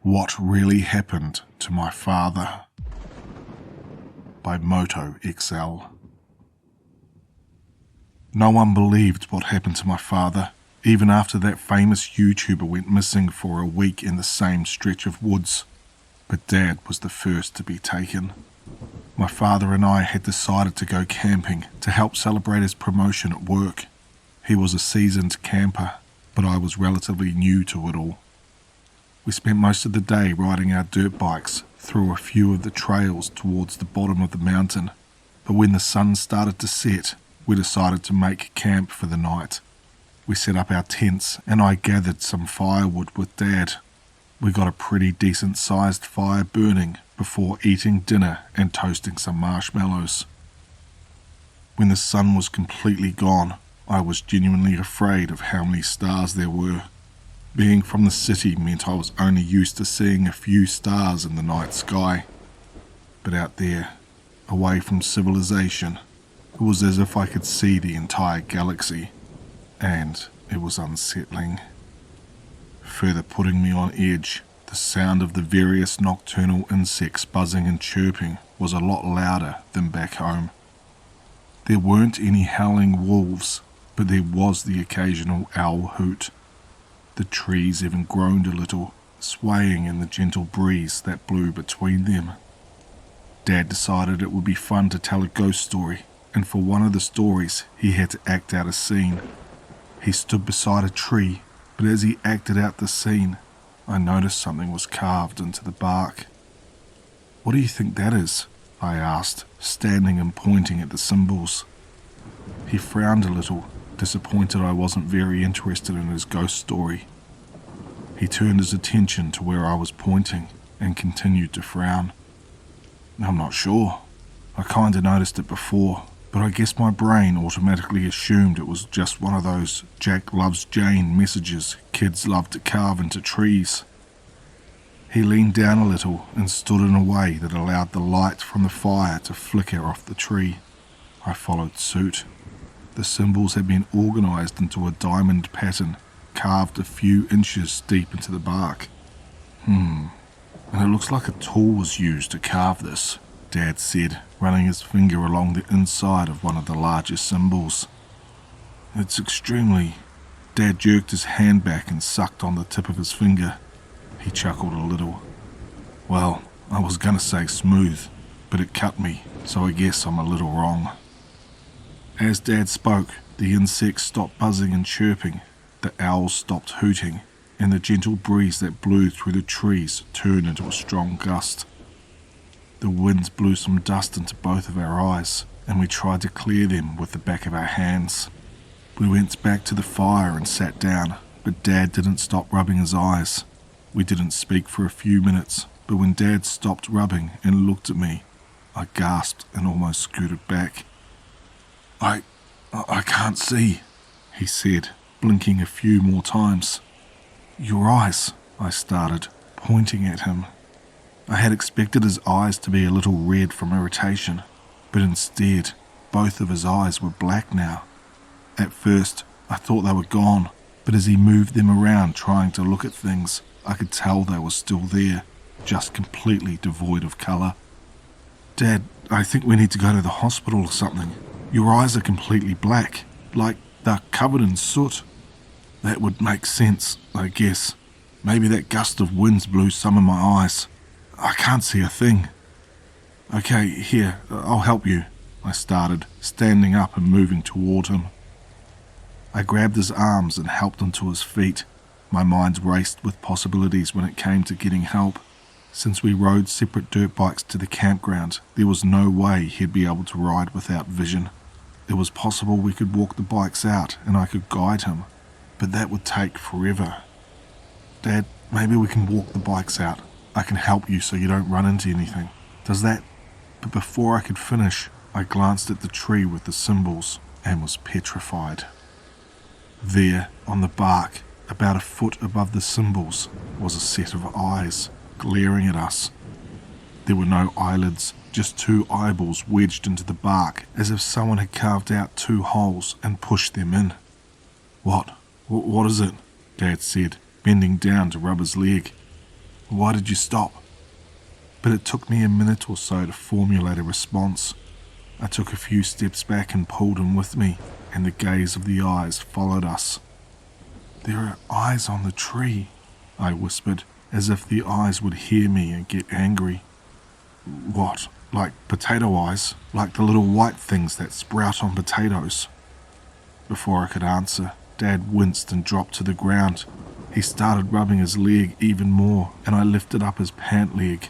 What Really Happened to My Father by Moto-XL. No one believed what happened to my father, even after that famous YouTuber went missing for a week in the same stretch of woods. But Dad was the first to be taken. My father and I had decided to go camping to help celebrate his promotion at work. He was a seasoned camper, but I was relatively new to it all. We spent most of the day riding our dirt bikes through a few of the trails towards the bottom of the mountain, but when the sun started to set, we decided to make camp for the night. We set up our tents and I gathered some firewood with Dad. We got a pretty decent sized fire burning before eating dinner and toasting some marshmallows. When the sun was completely gone, I was genuinely afraid of how many stars there were. Being from the city meant I was only used to seeing a few stars in the night sky. But out there, away from civilization, it was as if I could see the entire galaxy, and it was unsettling. Further putting me on edge, the sound of the various nocturnal insects buzzing and chirping was a lot louder than back home. There weren't any howling wolves, but there was the occasional owl hoot. The trees even groaned a little, swaying in the gentle breeze that blew between them. Dad decided it would be fun to tell a ghost story, and for one of the stories he had to act out a scene. He stood beside a tree, but as he acted out the scene, I noticed something was carved into the bark. "What do you think that is?" I asked, standing and pointing at the symbols. He frowned a little, disappointed I wasn't very interested in his ghost story. He turned his attention to where I was pointing and continued to frown. "I'm not sure. I kinda noticed it before, but I guess my brain automatically assumed it was just one of those Jack loves Jane messages kids love to carve into trees." He leaned down a little and stood in a way that allowed the light from the fire to flicker off the tree. I followed suit. The symbols had been organized into a diamond pattern, carved a few inches deep into the bark. And it looks like a tool was used to carve this, Dad said, running his finger along the inside of one of the larger symbols. "It's extremely..." Dad jerked his hand back and sucked on the tip of his finger. He chuckled a little. "Well, I was gonna say smooth, but it cut me, so I guess I'm a little wrong." As Dad spoke, the insects stopped buzzing and chirping, the owls stopped hooting, and the gentle breeze that blew through the trees turned into a strong gust. The wind blew some dust into both of our eyes, and we tried to clear them with the back of our hands. We went back to the fire and sat down, but Dad didn't stop rubbing his eyes. We didn't speak for a few minutes, but when Dad stopped rubbing and looked at me, I gasped and almost scooted back. I can't see," he said, blinking a few more times. "Your eyes," I started, pointing at him. I had expected his eyes to be a little red from irritation, but instead, both of his eyes were black now. At first, I thought they were gone, but as he moved them around trying to look at things, I could tell they were still there, just completely devoid of colour. "Dad, I think we need to go to the hospital or something. Your eyes are completely black, like they're covered in soot." "That would make sense, I guess. Maybe that gust of wind blew some in my eyes. I can't see a thing." "Okay, here, I'll help you," I started, standing up and moving toward him. I grabbed his arms and helped him to his feet. My mind raced with possibilities when it came to getting help. Since we rode separate dirt bikes to the campground, there was no way he'd be able to ride without vision. It was possible we could walk the bikes out and I could guide him, but that would take forever. "Dad, maybe we can walk the bikes out. I can help you so you don't run into anything. Does that..." But before I could finish, I glanced at the tree with the symbols and was petrified. There, on the bark, about a foot above the symbols, was a set of eyes, glaring at us. There were no eyelids, just two eyeballs wedged into the bark, as if someone had carved out two holes and pushed them in. What is it?" Dad said, bending down to rub his leg. Why did you stop?" But it took me a minute or so to formulate a response. I took a few steps back and pulled him with me, and the gaze of the eyes followed us. "There are eyes on the tree," I whispered, as if the eyes would hear me and get angry. "What, like potato eyes? Like the little white things that sprout on potatoes?" Before I could answer, Dad winced and dropped to the ground. He started rubbing his leg even more, and I lifted up his pant leg.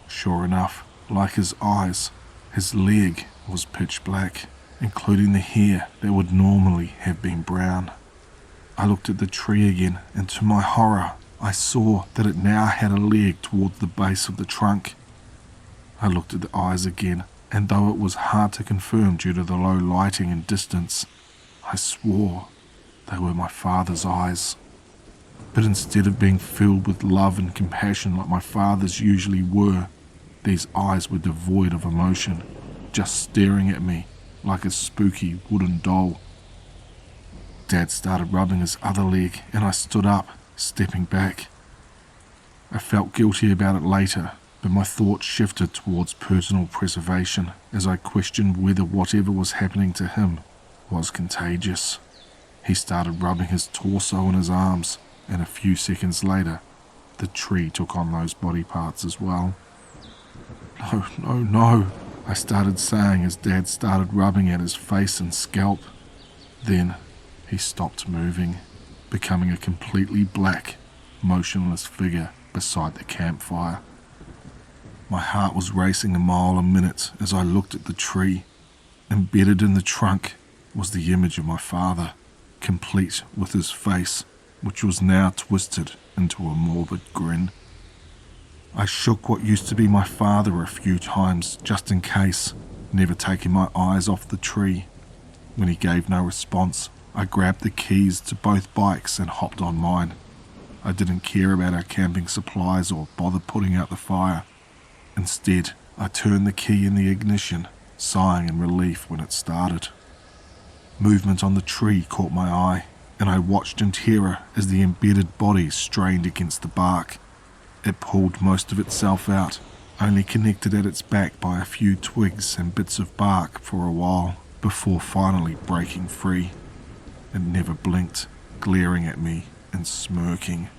Sure enough, like his eyes, his leg was pitch black, including the hair that would normally have been brown. I looked at the tree again, and to my horror, I saw that it now had a leg towards the base of the trunk. I looked at the eyes again, and though it was hard to confirm due to the low lighting and distance, I swore they were my father's eyes. But instead of being filled with love and compassion like my father's usually were, these eyes were devoid of emotion, just staring at me like a spooky wooden doll. Dad started rubbing his other leg, and I stood up, stepping back. I felt guilty about it later, but my thoughts shifted towards personal preservation as I questioned whether whatever was happening to him was contagious. He started rubbing his torso and his arms, and a few seconds later, the tree took on those body parts as well. "No, no, no," I started saying as Dad started rubbing at his face and scalp. Then he stopped moving, becoming a completely black, motionless figure beside the campfire. My heart was racing a mile a minute as I looked at the tree. Embedded in the trunk was the image of my father, complete with his face, which was now twisted into a morbid grin. I shook what used to be my father a few times just in case, never taking my eyes off the tree. When he gave no response, I grabbed the keys to both bikes and hopped on mine. I didn't care about our camping supplies or bother putting out the fire. Instead, I turned the key in the ignition, sighing in relief when it started. Movement on the tree caught my eye, and I watched in terror as the embedded body strained against the bark. It pulled most of itself out, only connected at its back by a few twigs and bits of bark for a while, before finally breaking free. It never blinked, glaring at me and smirking.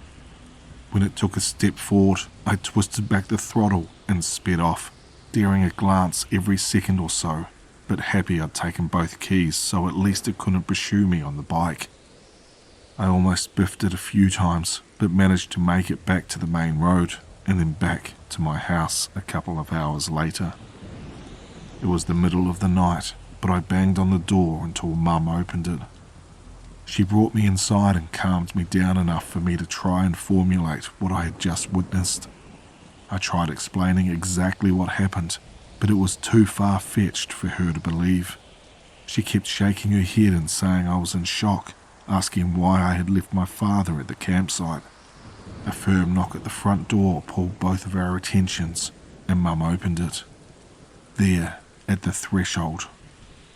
When it took a step forward, I twisted back the throttle and sped off, daring a glance every second or so, but happy I'd taken both keys so at least it couldn't pursue me on the bike. I almost biffed it a few times, but managed to make it back to the main road and then back to my house a couple of hours later. It was the middle of the night, but I banged on the door until Mum opened it. She brought me inside and calmed me down enough for me to try and formulate what I had just witnessed. I tried explaining exactly what happened, but it was too far-fetched for her to believe. She kept shaking her head and saying I was in shock, asking why I had left my father at the campsite. A firm knock at the front door pulled both of our attentions, and Mum opened it. There, at the threshold,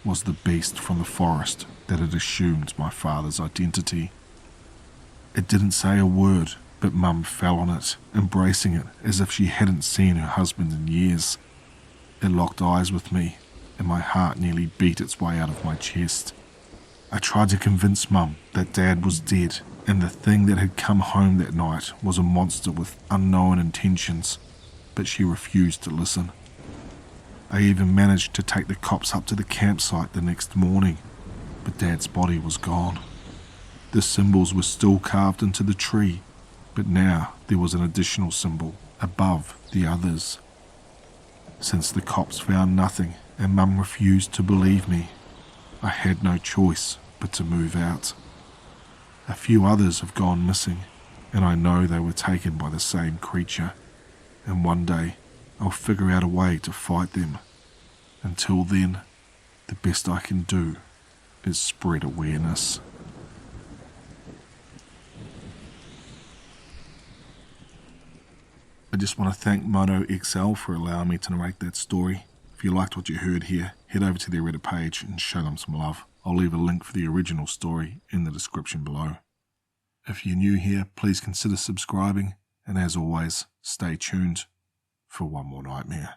was the beast from the forest that had assumed my father's identity. It didn't say a word, but Mum fell on it, embracing it as if she hadn't seen her husband in years. It locked eyes with me, and my heart nearly beat its way out of my chest. I tried to convince Mum that Dad was dead, and the thing that had come home that night was a monster with unknown intentions, but she refused to listen. I even managed to take the cops up to the campsite the next morning, but Dad's body was gone. The symbols were still carved into the tree, but now there was an additional symbol above the others. Since the cops found nothing and Mum refused to believe me, I had no choice but to move out. A few others have gone missing, and I know they were taken by the same creature, and one day I'll figure out a way to fight them. Until then, the best I can do is spread awareness. I just want to thank Moto-XL for allowing me to narrate that story. If you liked what you heard here, head over to their Reddit page and show them some love. I'll leave a link for the original story in the description below. If you're new here, please consider subscribing, And as always, stay tuned for one more nightmare.